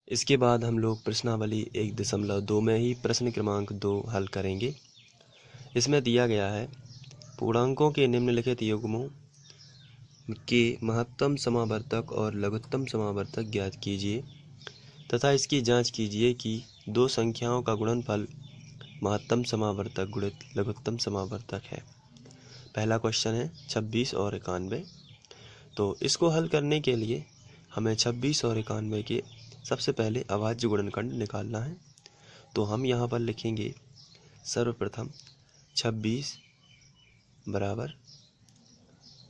इसके बाद हम लोग प्रश्नावली 1.2 में ही प्रश्न क्रमांक 2 हल करेंगे। इसमें दिया गया है पूर्णांकों के निम्नलिखित युग्मों के महत्तम समावर्तक और लघुत्तम समावर्तक ज्ञात कीजिए तथा इसकी जांच कीजिए कि दो संख्याओं का गुणनफल महत्तम समावर्तक गुणित लघुत्तम समावर्तक है। पहला क्वेश्चन है 26 और 91। तो इसको हल करने के लिए हमें 26 और 91 के सबसे पहले अभाज्य गुणनखंड निकालना है। तो हम यहाँ पर लिखेंगे सर्वप्रथम 26 बराबर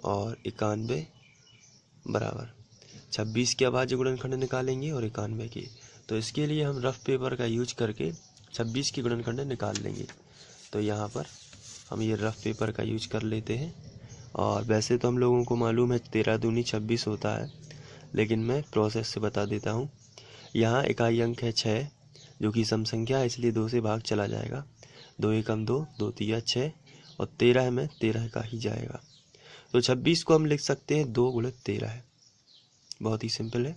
और 91 बराबर 26 के अभाज्य गुणनखंड निकालेंगे और 91 के। तो इसके लिए हम रफ पेपर का यूज करके 26 की गुणनखंड निकाल लेंगे। तो यहाँ पर हम ये रफ पेपर का यूज कर लेते हैं। और वैसे तो हम लोगों को मालूम है 13 दूनी 26 होता है, लेकिन मैं प्रोसेस से बता देता हूँ। यहाँ इकाई अंक है 6 जो कि सम संख्या है, इसलिए 2 से भाग चला जाएगा। 2 एकम 2, 2 तिया 6 और 13 में 13 का ही जाएगा। तो 26 को हम लिख सकते हैं 2 गुणित 13 है, बहुत ही सिंपल है।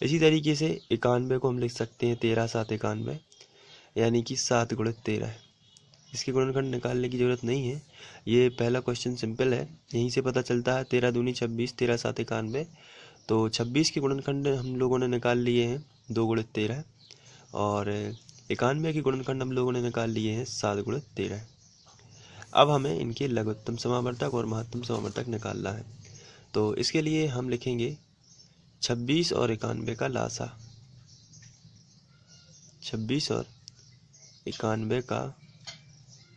इसी तरीके से 91 को हम लिख सकते हैं 13 7 91 यानी कि 7 गुणित 13 है। इसके गुणनखंड निकालने की ज़रूरत नहीं है, ये पहला क्वेश्चन सिंपल है, यहीं से पता चलता है। 13 दूनी 26, 13 7 91। तो 26 के गुणनखंड हम लोगों ने निकाल लिए हैं 2 गुणित 13 और 91 के गुणनखंड हम लोगों ने निकाल लिए हैं 7 गुणित 13। अब हमें इनके लघुत्तम समावर्तक और महत्तम समावर्तक निकालना है। तो इसके लिए हम लिखेंगे 26 और 91 का लासा। 26 और 91 का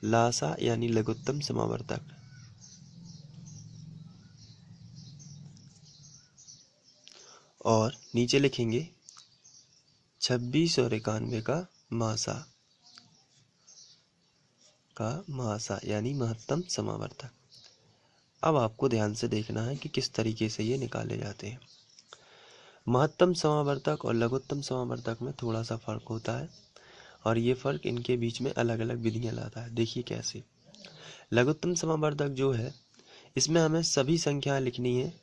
लासा यानी लघुत्तम समावर्तक। और नीचे लिखेंगे 26 और 91 का मासा यानी महत्तम समावर्तक। अब आपको ध्यान से देखना है कि किस तरीके से ये निकाले जाते हैं। महत्तम समावर्तक और लघुत्तम समावर्तक में थोड़ा सा फर्क होता है और ये फर्क इनके बीच में अलग अलग विधियां लाता है। देखिए कैसे। लघुत्तम समावर्तक जो है इसमें हमें सभी संख्याएं लिखनी है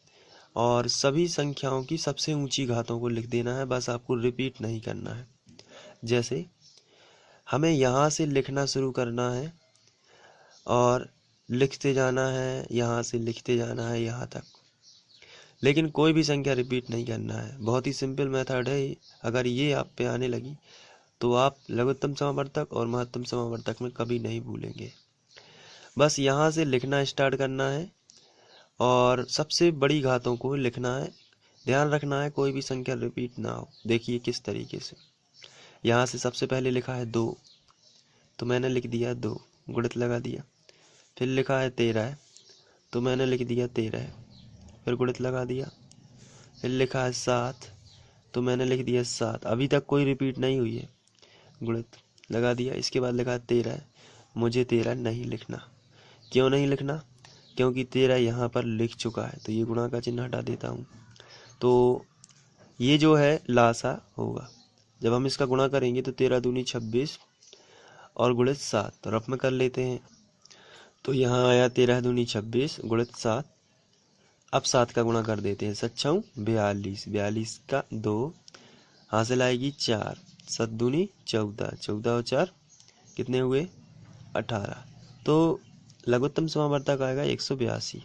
और सभी संख्याओं की सबसे ऊंची घातों को लिख देना है, बस आपको रिपीट नहीं करना है। जैसे हमें यहाँ से लिखना शुरू करना है और लिखते जाना है, यहाँ से लिखते जाना है यहाँ तक, लेकिन कोई भी संख्या रिपीट नहीं करना है। बहुत ही सिंपल मेथड है। अगर ये आप पे आने लगी तो आप लघुत्तम समावर्तक और महत्तम समावर्तक में कभी नहीं भूलेंगे। बस यहाँ से लिखना स्टार्ट करना है और सबसे बड़ी घातों को लिखना है। ध्यान रखना है कोई भी संख्या रिपीट ना हो। देखिए किस तरीके से। यहाँ से सबसे पहले लिखा है 2, तो मैंने लिख दिया 2, गुणित लगा दिया। फिर लिखा है 13 है, तो मैंने लिख दिया 13 है, फिर गुणित लगा दिया। फिर लिखा है 7, तो मैंने लिख दिया 7। अभी तक कोई रिपीट नहीं हुई है, गुणित लगा दिया। इसके बाद लिखा है 13 है, मुझे 13 नहीं लिखना। क्यों नहीं लिखना? क्योंकि 13 यहाँ पर लिख चुका है, तो ये गुणा का चिन्ह हटा देता हूँ। तो ये जो है लासा होगा। जब हम इसका गुणा करेंगे तो 13 दूनी 26 और गुणित 7, तो रफ में कर लेते हैं। तो यहाँ आया 13 दूनी 26 गुणित 7। अब 7 का गुणा कर देते हैं। 7 छऊ 42, 42 का 2 हासिल आएगी 4, 7 दूनी 14, 14 और 4 कितने हुए 18। तो लघुत्तम समावर्तक आएगा 182।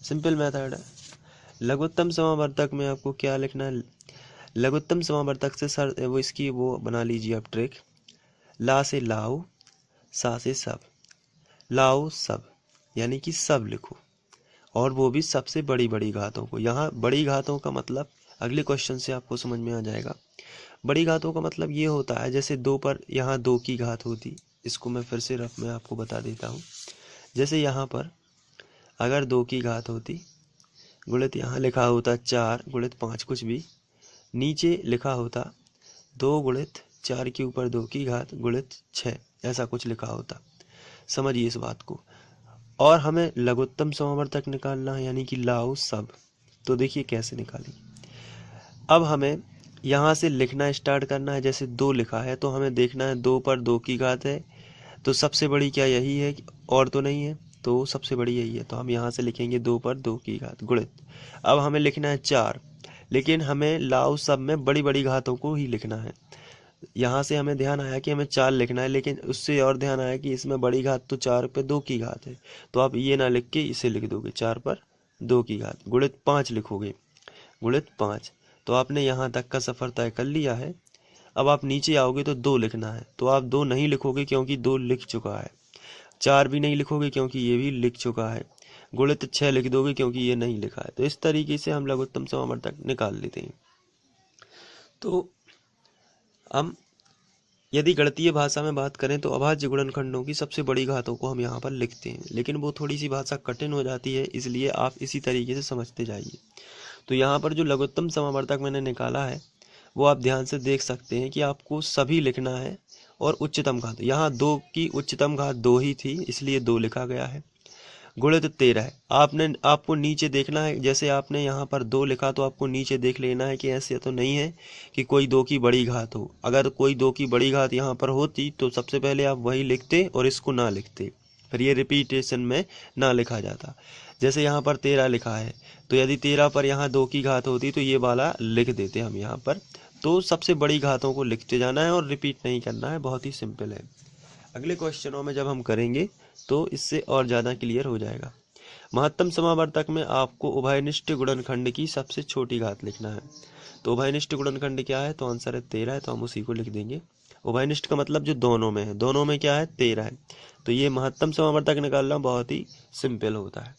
सिंपल मेथड है। लघुत्तम समावर्तक में आपको क्या लिखना है? लघुत्तम समावर्तक से वो इसकी वो बना लीजिए आप ट्रिक। ला से लाओ, सा से सब। लाओ सब यानी कि सब लिखो, और वो भी सबसे बड़ी बड़ी घातों को। यहाँ बड़ी घातों का मतलब अगले क्वेश्चन से आपको समझ में आ जाएगा। बड़ी घातों का मतलब ये होता है जैसे 2 पर यहाँ 2 की घात होती। इसको मैं फिर से रफ में आपको बता देता हूँ। जैसे यहाँ पर अगर 2 की घात होती, गुणित यहाँ लिखा होता 4 गुणित 5 कुछ भी, नीचे लिखा होता 2 गुणित 4 के ऊपर 2 की घात गुणित 6, ऐसा कुछ लिखा होता। समझिए इस बात को। और हमें लघुत्तम समावर्तक निकालना है यानी कि लाओ सब। तो देखिए कैसे निकालेंगे। अब हमें यहाँ से लिखना स्टार्ट करना है। जैसे 2 लिखा है तो हमें देखना है 2 पर 2 की घात है, तो सबसे बड़ी क्या यही है और तो नहीं है, तो सबसे बड़ी यही है। तो हम यहाँ से लिखेंगे 2 पर 2 की घात गुणित। अब हमें लिखना है 4, लेकिन हमें लाओ सब में बड़ी बड़ी घातों को ही लिखना है। यहाँ से हमें ध्यान आया कि हमें 4 लिखना है, लेकिन उससे और ध्यान आया कि इसमें बड़ी घात तो 4 पे 2 की घात है, तो आप ये ना लिख के इसे लिख दोगे 4 पर 2 की घात, गुणित 5 लिखोगे, गुणित 5। तो आपने यहाँ तक का सफ़र तय कर लिया है। अब आप नीचे आओगे तो 2 लिखना है, तो आप 2 नहीं लिखोगे क्योंकि 2 लिख चुका है। 4 भी नहीं लिखोगे क्योंकि ये भी लिख चुका है। गुणित 6 लिख दोगे क्योंकि ये नहीं लिखा है। तो इस तरीके से हम लघुत्तम समावर्तक निकाल लेते हैं। तो हम यदि गणितीय भाषा में बात करें तो अभाज्य गुणनखंडों की सबसे बड़ी घातों को हम यहाँ पर लिखते हैं, लेकिन वो थोड़ी सी भाषा कठिन हो जाती है, इसलिए आप इसी तरीके से समझते जाइए। तो यहाँ पर जो लघुत्तम समावर्तक मैंने निकाला है वो आप ध्यान से देख सकते हैं कि आपको सभी लिखना है, और उच्चतम घात यहाँ 2 की उच्चतम घात 2 ही थी, इसलिए 2 लिखा गया है। गुणित 13 आपको नीचे देखना है। जैसे आपने यहाँ पर 2 लिखा तो आपको नीचे देख लेना है कि ऐसे तो नहीं है कि कोई 2 की बड़ी घात हो। अगर कोई 2 की बड़ी घात यहाँ पर होती तो सबसे पहले आप वही लिखते और इसको ना लिखते, फिर ये रिपीटेशन में ना लिखा जाता। जैसे यहाँ पर 13 लिखा है, तो यदि 13 पर यहाँ 2 की घात होती तो ये वाला लिख देते हम यहाँ पर। तो सबसे बड़ी घातों को लिखते जाना है और रिपीट नहीं करना है, बहुत ही सिंपल है। अगले क्वेश्चनों में जब हम करेंगे तो इससे और ज़्यादा क्लियर हो जाएगा। महत्तम समावर्तक में आपको उभयनिष्ठ गुणनखंड की सबसे छोटी घात लिखना है। तो उभयनिष्ठ गुणनखंड क्या है, तो आंसर है 13 है, तो हम उसी को लिख देंगे। उभयनिष्ठ का मतलब जो दोनों में है, दोनों में क्या है 13 है, तो ये महत्तम समावर्तक निकालना बहुत ही सिंपल होता है।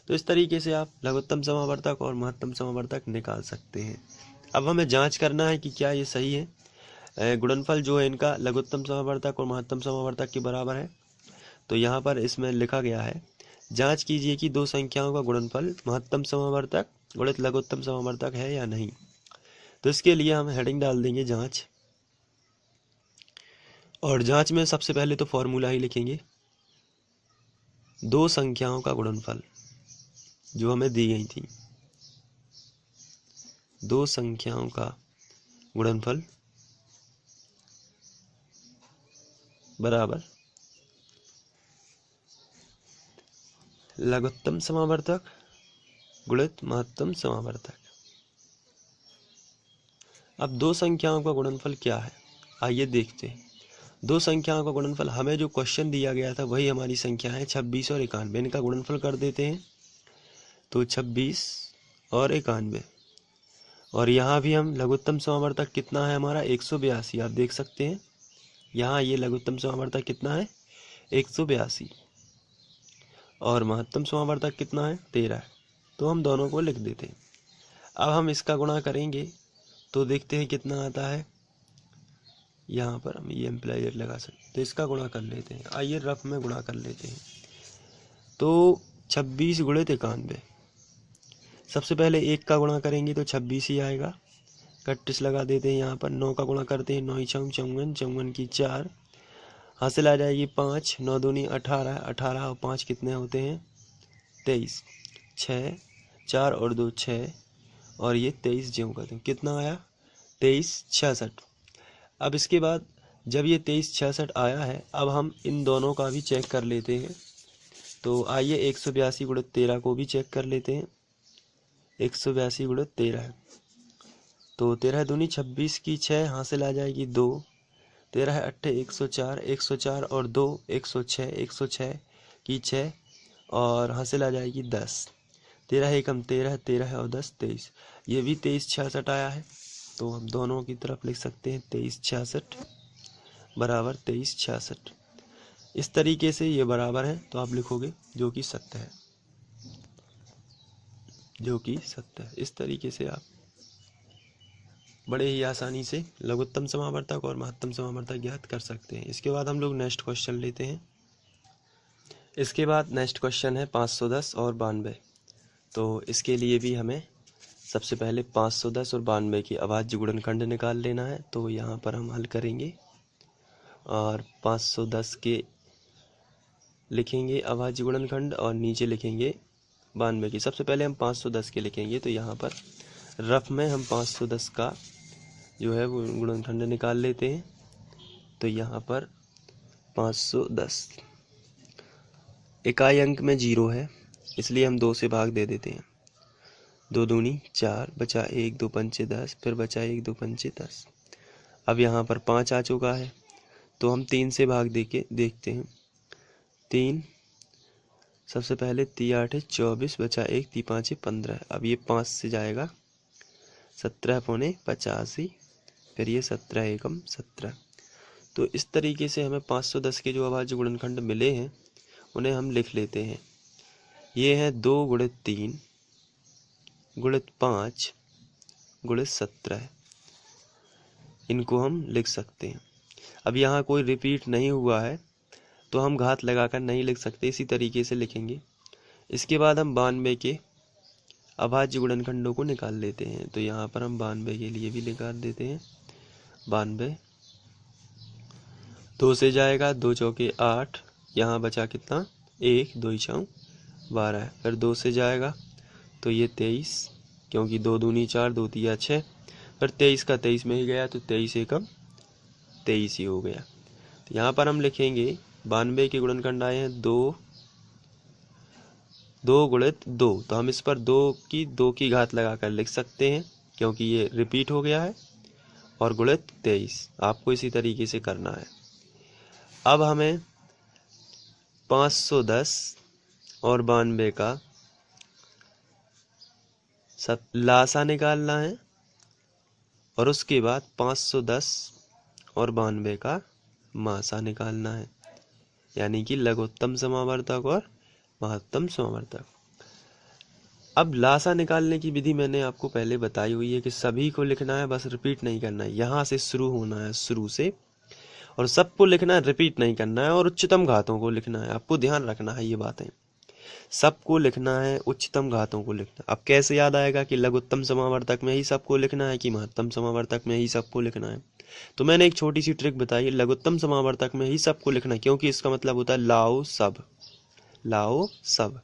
तो इस तरीके से आप लघुत्तम समावर्तक और महत्तम समावर्तक निकाल सकते हैं। अब हमें जाँच करना है कि क्या ये सही है। गुणनफल जो है इनका लघुत्तम समावर्तक और महत्तम समावर्तक के बराबर है। तो यहाँ पर इसमें लिखा गया है, जांच कीजिए कि 2 संख्याओं का गुणनफल महत्तम समावर्तक गुणित लघुत्तम समावर्तक है या नहीं। तो इसके लिए हम हेडिंग डाल देंगे जांच, और जांच में सबसे पहले तो फॉर्मूला ही लिखेंगे। 2 संख्याओं का गुणनफल जो हमें दी गई थी, 2 संख्याओं का गुणनफल बराबर लघुत्तम समावर्तक गुणित महत्तम समावर्तक। अब 2 संख्याओं का गुणनफल क्या है, आइए देखते हैं। 2 संख्याओं का गुणनफल, हमें जो क्वेश्चन दिया गया था वही हमारी संख्या है 26 और 91। इनका गुणनफल कर देते हैं, तो 26 और 91। और यहाँ भी हम लघुत्तम समावर्तक कितना है हमारा 182, आप देख सकते हैं यहाँ ये लघुत्तम समावर्तक कितना है 182, और महत्तम समावर्तक कितना है 13 है। तो हम दोनों को लिख देते हैं। अब हम इसका गुणा करेंगे तो देखते हैं कितना आता है। यहाँ पर हम ये एम्प्लायर लगा सकते हैं, तो इसका गुणा कर लेते हैं। आइए रफ में गुणा कर लेते हैं। तो 26 गुणित 91, सबसे पहले 1 का गुणा करेंगे तो 26 ही आएगा, 31 लगा देते हैं। यहाँ पर 9 का गुणा करते हैं, 9 चौंग 54, 54 की 4, हासिल आ जाएगी 5, 9 दूनी 18, 18 और 5 कितने होते हैं 23, 6, 4 और 2 6, और ये 23 ज्यों करते हैं, कितना आया 23 66। अब इसके बाद जब ये 23 66 आया है, अब हम इन दोनों का भी चेक कर लेते हैं। तो आइए 182 गुणित 13 को भी चेक कर लेते हैं। 182 गुणित 13 है, तो 13 दूनी 26 की 6, हासिल आ जाएगी 2, 13 अट्ठे 104, 104 और 2 106, 106 की 6, और हासिल आ जाएगी 10, 13 एकम 13, 13 और 10 23, ये भी 23 66 आया है। तो हम दोनों की तरफ लिख सकते हैं 23 66 बराबर 23 66। इस तरीके से ये बराबर है, तो आप लिखोगे जो कि सत्य है, जो कि सत्य है। इस तरीके से आप बड़े ही आसानी से लघुत्तम समावर्तक और महत्तम समावर्तक ज्ञात कर सकते हैं। इसके बाद हम लोग नेक्स्ट क्वेश्चन लेते हैं। इसके बाद नेक्स्ट क्वेश्चन है 510 और 92। तो इसके लिए भी हमें सबसे पहले 510 और 92 की अभाज्य गुणनखंड निकाल लेना है। तो यहाँ पर हम हल करेंगे और 510 के लिखेंगे अभाज्य गुणनखंड और नीचे लिखेंगे 92 की। सबसे पहले हम 510 के लिखेंगे, तो यहाँ पर रफ में हम 510 का जो है वो गुणनखंड निकाल लेते हैं। तो यहाँ पर 510 इकाई अंक में 0 है, इसलिए हम 2 से भाग दे देते हैं। 2 दूनी 4, बचा 1 2 पंचे 10, फिर बचा 1 2 पंचे 10। अब यहाँ पर 5 आ चुका है, तो हम 3 से भाग देके देखते हैं। 3 सबसे पहले 3 8 24, बचा 1 3 5 15। अब ये 5 से जाएगा 17 पौने 85, फिर ये 17 एकम 17। तो इस तरीके से हमें 510 के जो अभाज्य गुणनखंड मिले हैं उन्हें हम लिख लेते हैं। ये है 2 गुणित 3 गुणित 5 गुणित 17, इनको हम लिख सकते हैं। अब यहाँ कोई रिपीट नहीं हुआ है तो हम घात लगाकर नहीं लिख सकते, इसी तरीके से लिखेंगे। इसके बाद हम 92 के अभाज्य गुणनखंडों को निकाल लेते हैं। तो यहाँ पर हम 92 के लिए भी निकाल देते हैं। 92 2 से जाएगा, 2 चौके 8, यहाँ बचा कितना 1 2 4 12, फिर 2 से जाएगा तो ये 23, क्योंकि 2 दूनी 4 2 तिया 6, फिर 23 का 23 में ही गया तो 23 एकम 23 ही हो गया। तो यहाँ पर हम लिखेंगे 92 के गुणनखंड आए हैं 2 गुणित 2, तो हम इस पर 2 की घात लगाकर लिख सकते हैं क्योंकि ये रिपीट हो गया है, और गुणित 23 आपको इसी तरीके से करना है। अब हमें 510 और 92 का लासा निकालना है, और उसके बाद 510 और 92 का मासा निकालना है, यानी कि लघुत्तम समावर्तक और महत्तम समावर्तक। अब लासा निकालने की विधि मैंने आपको पहले बताई हुई है कि सभी को लिखना है, बस रिपीट नहीं करना है। यहाँ से शुरू होना है, शुरू से, और सबको लिखना है, रिपीट नहीं करना है, और उच्चतम घातों को लिखना है। आपको ध्यान रखना है ये बातें, सबको लिखना है, उच्चतम घातों को लिखना। अब कैसे याद आएगा कि लघुत्तम समावर्तक में ही सबको लिखना है कि महत्तम समावर्तक में ही सबको लिखना है? तो मैंने एक छोटी सी ट्रिक बताई, लघुत्तम समावर्तक में ही सबको लिखना है, क्योंकि इसका मतलब होता है लाओ सब, लाओ सब,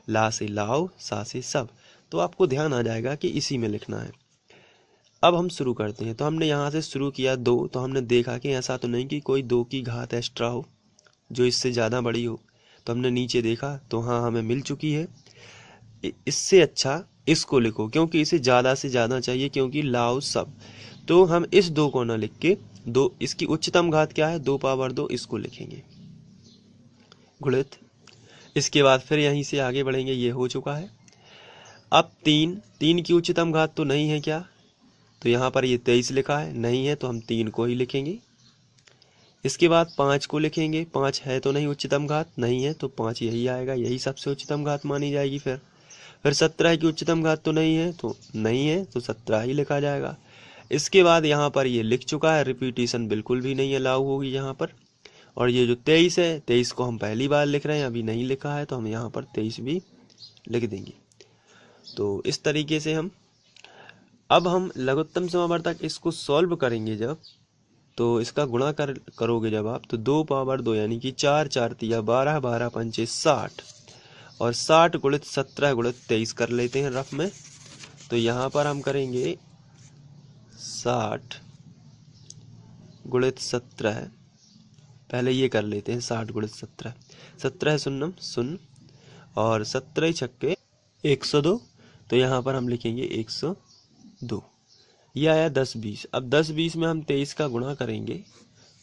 ला से लाओ, सा से सब। तो आपको ध्यान आ जाएगा कि इसी में लिखना है। अब हम शुरू करते हैं। तो हमने यहाँ से शुरू किया 2, तो हमने देखा कि ऐसा तो नहीं कि कोई 2 की घात एक्स्ट्रा हो जो इससे ज़्यादा बड़ी हो, तो हमने नीचे देखा तो हाँ हमें मिल चुकी है। इससे अच्छा इसको लिखो, क्योंकि इसे ज़्यादा से ज़्यादा चाहिए, क्योंकि लाओ सब। तो हम इस 2 को ना लिख के 2, इसकी उच्चतम घात क्या है 2 पावर 2, इसको लिखेंगे गुणित। इसके बाद फिर यहीं से आगे बढ़ेंगे, ये हो चुका है। अब 3 की उच्चतम घात तो नहीं है क्या, तो यहाँ पर ये 23 लिखा है, नहीं है तो हम 3 को ही लिखेंगे। इसके बाद 5 को लिखेंगे, 5 है तो नहीं उच्चतम घात, नहीं है तो 5 यही आएगा, यही सबसे उच्चतम घात मानी जाएगी। फिर 17 की उच्चतम घात तो नहीं है, तो नहीं है तो 17 ही लिखा जाएगा। इसके बाद यहाँ पर ये लिख चुका है, रिपीटिशन बिल्कुल भी नहीं है, लागू होगी यहाँ पर। और ये जो 23 है, 23 को हम पहली बार लिख रहे हैं, अभी नहीं लिखा है, तो हम यहाँ पर 23 भी लिख देंगे। तो इस तरीके से अब हम लघुत्तम समावर्तक इसको सॉल्व करेंगे जब, तो इसका गुणा करोगे जब आप, तो 2 पावर 2 यानी कि 4 4 तिया 12, 12 पंचे 60, और 60 गुणित 17 गुणित 23 कर लेते हैं रफ में। तो यहाँ पर हम करेंगे 60 गुणित 17, पहले ये कर लेते हैं 60 गुणित 17, 17 शून्यम शून्य, और 17 छक्के 102, तो यहाँ पर हम लिखेंगे 102। ये आया 10 20। अब 10 20 में हम 23 का गुणा करेंगे,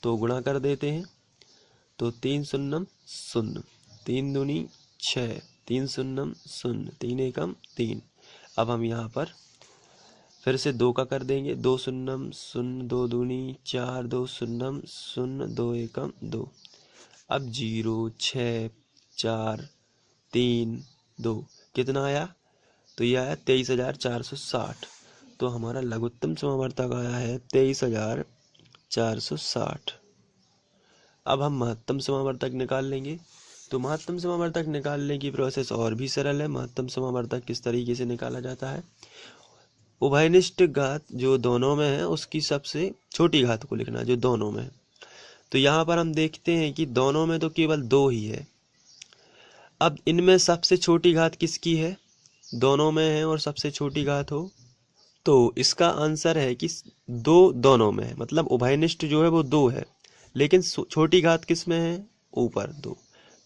तो गुणा कर देते हैं। तो 3 शून्यम शून्य, 3 दूनी 6, 3 शून्यम शून्य, 3 एकम 3। अब हम यहाँ पर फिर से 2 का कर देंगे, 2 शून्यम शून्य, 2 दूनी 4, 2 शून्यम शून्य, 2 एकम 2। अब 0 6 4 3 2 कितना आया, तो ये आया 23,460। तो हमारा लघुत्तम समावर्तक आया है 23,460। अब हम महत्तम समावर्तक निकाल लेंगे। तो महत्तम समावर्तक निकालने की प्रोसेस और भी सरल है। महत्तम समावर्तक किस तरीके से निकाला जाता है, उभयनिष्ठ घात जो दोनों में है उसकी सबसे छोटी घात को लिखना जो दोनों में है। तो यहाँ पर हम देखते हैं कि दोनों में तो केवल 2 ही है। अब इनमें सबसे छोटी घात किसकी है, दोनों में है और सबसे छोटी घात हो, तो इसका आंसर है कि 2 दोनों में है, मतलब उभयनिष्ठ जो है वो 2 है, लेकिन छोटी घात किस में है, ऊपर 2,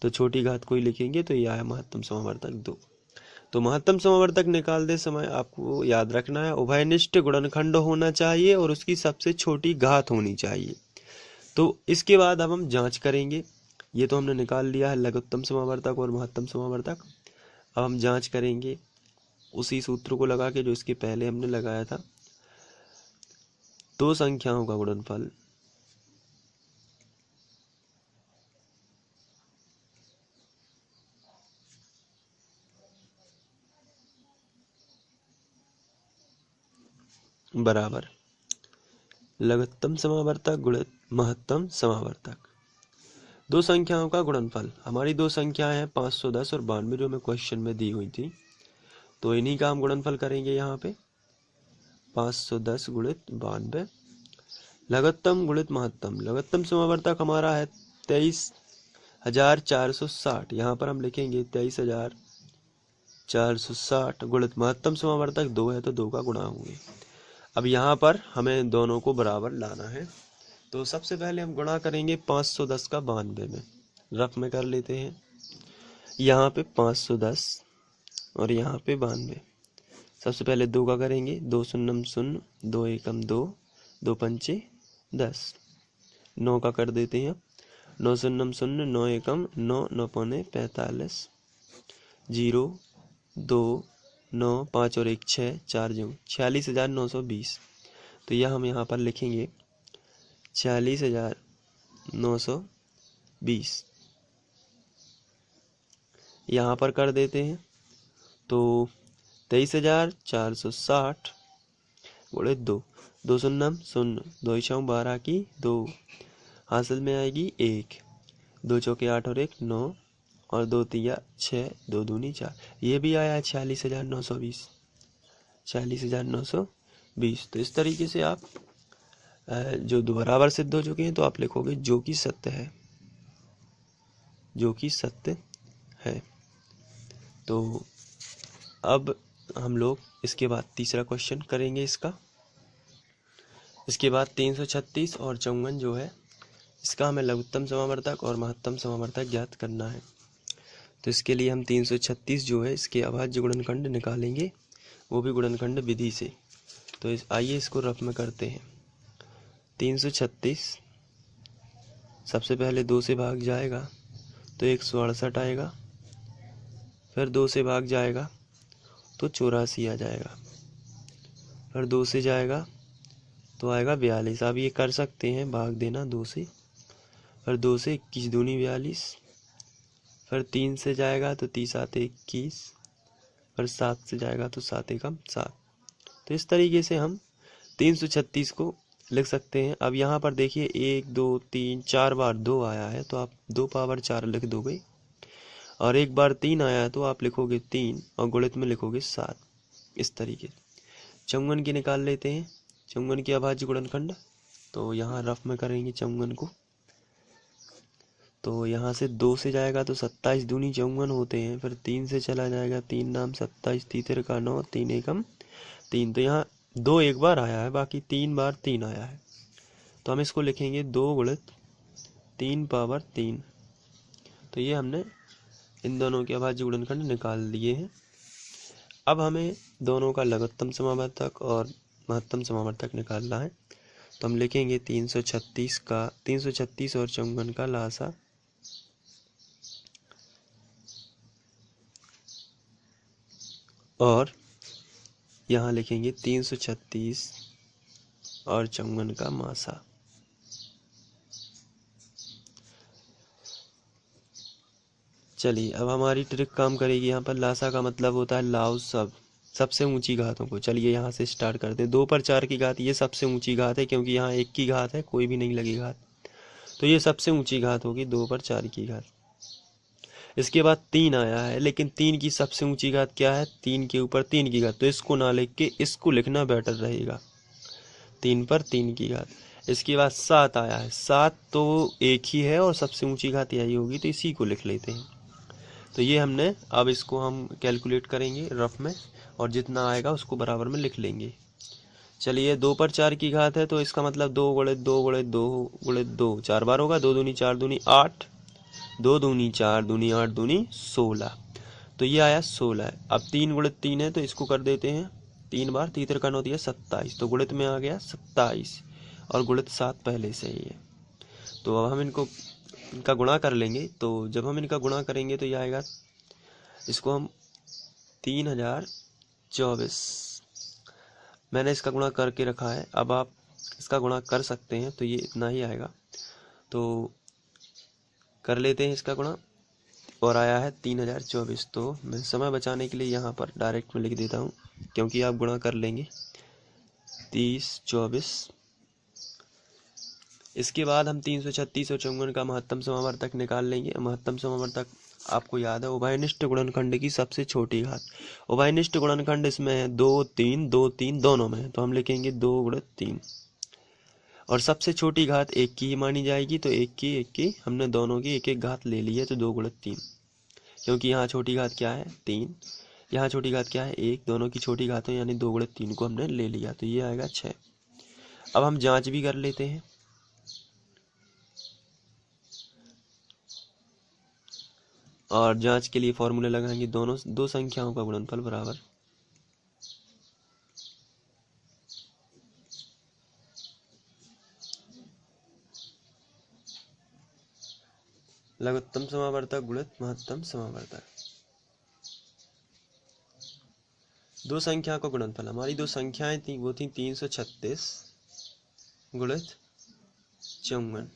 तो छोटी घात को ही लिखेंगे। तो यह है महत्तम समावर्तक 2। तो महत्तम समावर्तक निकालते समय आपको याद रखना है उभयनिष्ठ गुणनखंड होना चाहिए और उसकी सबसे छोटी घात होनी चाहिए। तो इसके बाद अब हम जांच करेंगे। ये तो हमने निकाल लिया है लघुत्तम समावर्तक और महत्तम समावर्तक। अब हम जांच करेंगे उसी सूत्र को लगा के जो इसके पहले हमने लगाया था। दो संख्याओं का गुणनफल बराबर लघुत्तम समावर्तक गुणित महत्तम समावर्तक। दो संख्याओं का गुणनफल, हमारी दो संख्याएं हैं 510 और 92 जो हमें क्वेश्चन में दी हुई थी, तो इन्हीं का हम गुणनफल करेंगे। यहाँ पे 510 गुणित 92 लघुत्तम गुणित महत्तम। लघुत्तम समावर्तक हमारा है 23,460, यहाँ पर हम लिखेंगे 23,460 गुणित महत्तम समावर्तक 2 है तो 2 का गुणा होंगे। अब यहाँ पर हमें दोनों को बराबर लाना है, तो सबसे पहले हम गुणा करेंगे 510 का 92 में, रफ में कर लेते हैं। यहाँ पे 510 और यहाँ पे 92। सबसे पहले 2 का करेंगे, 2 शून्यम 0, 2 एकम 2, 2 पंचे 10। 9 का कर देते हैं, 9 शून्यम 0, 9 एकम 9, 9 पौने 45, 0 2 9 5 और 1 6, 4 जो 46,920। तो यह हम यहाँ पर लिखेंगे 46,920 यहाँ पर कर देते हैं। तो 23,460 गुणित 2, 2 शून्यम 0, 2 छः 12 की 2, हासिल में आएगी 1, 2 चौके 8 और 1 9 और 2 तिया 6, 2 दूनी 4, ये भी आया 46,920, 46,920। तो इस तरीके से आप जो दो बराबर सिद्ध हो चुके हैं तो आप लिखोगे जो कि सत्य है, जो कि सत्य है। तो अब हम लोग इसके बाद तीसरा क्वेश्चन करेंगे इसका। इसके बाद 336 और 54 जो है इसका हमें लघुत्तम समावर्तक और महत्तम समावर्तक ज्ञात करना है। तो इसके लिए हम 336 जो है इसके अभाज्य गुणनखंड निकालेंगे, वो भी गुणनखंड विधि से। तो आइए इसको रफ में करते हैं। 336 सबसे पहले 2 से भाग जाएगा तो 168 आएगा, फिर 2 से भाग जाएगा तो 84 आ जाएगा, फिर 2 से जाएगा तो आएगा 42। आप ये कर सकते हैं भाग देना 2 से, फिर 2 से 21 दूनी 42, फिर 3 से जाएगा तो 30 आते 21, फिर 7 से जाएगा तो 7 एकम 7। तो इस तरीके से हम 336 को लिख सकते हैं। अब यहाँ पर देखिए 1 2 3 4 बार 2 आया है तो आप 2 पावर 4 लिख दोगे, और एक बार 3 आया है तो आप लिखोगे 3 और गुणित में लिखोगे 7। इस तरीके 54 की निकाल लेते हैं, 54 की अभाज्य गुणनखंड। तो यहाँ रफ में करेंगे 54 को। तो यहाँ से 2 से जाएगा तो 27 दूनी 54 होते हैं, फिर 3 से चला जाएगा 3 नाम 27, तीतर का 9, 3 एकम 3। तो यहाँ 2 एक बार आया है, बाकी 3 बार 3 आया है, तो हम इसको लिखेंगे 2 गुणित 3 पावर 3। तो ये हमने इन दोनों के अभाज्य गुणनखंड निकाल दिए हैं। अब हमें दोनों का लघुत्तम समावर्तक और महत्तम समावर्तक निकालना है। तो हम लिखेंगे 336 और 54 का लासा, और यहाँ लिखेंगे 336 और 54 का मासा। चलिए अब हमारी ट्रिक काम करेगी। यहाँ पर लासा का मतलब होता है लाव सबसे ऊंची घातों को। चलिए यहाँ से स्टार्ट करते हैं। 2 पर 4 की घात ये सबसे ऊंची घात है, क्योंकि यहाँ 1 की घात है, कोई भी नहीं लगी घात, तो ये सबसे ऊंची घात होगी 2 पर 4 की घात। इसके बाद 3 आया है, लेकिन 3 की सबसे ऊंची घात क्या है, 3 के ऊपर 3 की घात, तो इसको ना लिख के इसको लिखना बेटर रहेगा, 3 पर 3 की घात। इसके बाद 7 आया है, 7 तो एक ही है और सबसे ऊंची घात यही होगी, तो इसी को लिख लेते हैं। तो ये हमने, अब इसको हम कैलकुलेट करेंगे रफ में, और जितना आएगा उसको बराबर में लिख लेंगे। चलिए 2 पर 4 की घात है, तो इसका मतलब 2 गुणित 2 गुणित 2 गुणित 2 4 बार होगा, 2 दूनी 4 दूनी 8, 2 दूनी 4 दूनी 8 दूनी 16। तो ये आया 16। अब 3 गुणित 3 है तो इसको कर देते हैं 3 बार, 3 त्रिका 9 27, तो गुणित में आ गया 27 और गुणित 7 पहले से ही है। तो अब हम इनका गुणा कर लेंगे। तो जब हम इनका गुणा करेंगे तो ये आएगा, इसको हम 3024, मैंने इसका गुणा करके रखा है, अब आप इसका गुणा कर सकते हैं तो ये इतना ही आएगा। तो कर लेते हैं इसका गुणा और आया है 3024। तो मैं समय बचाने के लिए यहाँ पर डायरेक्ट में लिख देता हूँ, क्योंकि आप गुणा कर लेंगे 30 24। इसके बाद हम 336 और 54 का महत्तम समावर्तक निकाल लेंगे। महत्तम समावर्तक आपको याद है उभयनिष्ठ गुणनखंड की सबसे छोटी घात। उभयनिष्ठ गुणनखंड इसमें है 2 3 2 3 दोनों में है, तो हम लिखेंगे 2 गुणित 3 और सबसे छोटी घात 1 की ही मानी जाएगी। तो 1 की हमने दोनों की एक एक घात ले ली है, तो 2 गुणित 3, क्योंकि यहाँ छोटी घात क्या है 3, यहाँ छोटी घात क्या है 1, दोनों की छोटी घातों यानी 2 गुणित 3 को हमने ले लिया, तो ये आएगा 6। अब हम जांच भी कर लेते हैं। और जांच के लिए फॉर्मूले लगाएंगे, दोनों दो संख्याओं का गुणनफल बराबर लघुत्तम समावर्तक गुणित महत्तम समावर्तक। दो संख्या का गुणनफल, हमारी दो संख्याएं थी वो थी 336 गुणित 54।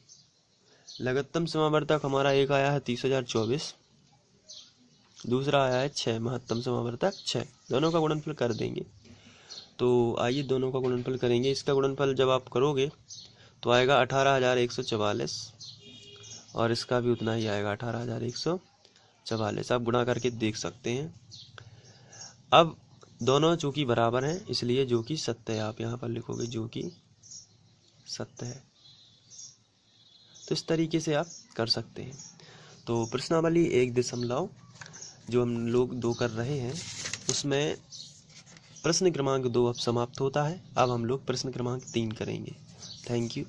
लघुत्तम समावर्तक हमारा एक आया है 3024, दूसरा आया है 6, महत्तम समावर्तक 6। दोनों का गुणनफल कर देंगे। तो आइए दोनों का गुणनफल करेंगे। इसका गुणनफल जब आप करोगे तो आएगा 18,144 और इसका भी उतना ही आएगा 18,144। आप गुणा करके देख सकते हैं। अब दोनों चूंकि बराबर हैं इसलिए जो कि सत्य है, आप यहाँ पर लिखोगे जो कि सत्य है। तो इस तरीके से आप कर सकते हैं। तो प्रश्नावली 1., जो हम लोग 2 कर रहे हैं उसमें प्रश्न क्रमांक 2 अब समाप्त होता है। अब हम लोग प्रश्न क्रमांक 3 करेंगे। Thank you.